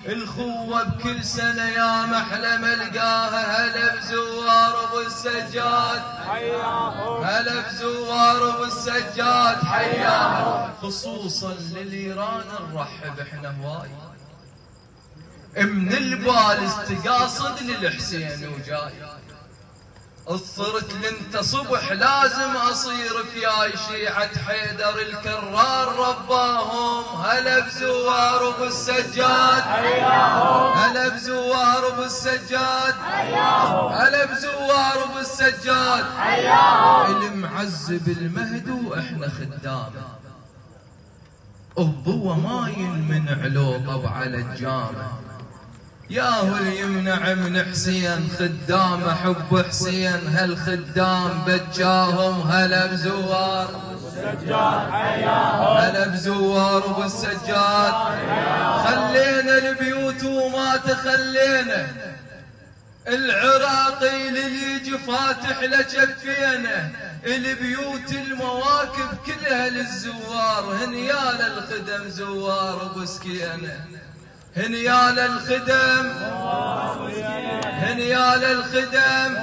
الخوة بكل سنة يا محلى ملقاها. هلا بزوار ابو السجاد حياهم، هلا بزوار ابو السجاد حياهم. خصوصا للإيران نرحب احنا هواي، من البال استقاصد للحسين وجاي. صرت لنت صبح لازم اصير فياي، شيعة حيدر الكرار رباهم. هلا بزوار ابو السجاد حياهم، هلا بزوار ابو السجاد حياهم، هلا بزوار ابو السجاد حياهم. المعذب المهد واحنا خدامه، ابوه ما ينمنع لو طب على الجامه. ياهو اللي يمنع من حسين خدامه، حب حسين هالخدام بجاهم. هلا بزوار ابو السجاد حياهم، هلا بزوار ابو السجاد حياهم. خلينا البيوت وما تخلينا، العراقي اللي يجي فاتح لجفينا. البيوت المواكب كلها للزوار، هنيال الخدم زوار ابو سكينه، هنيال الخدم، هنيال الخدم.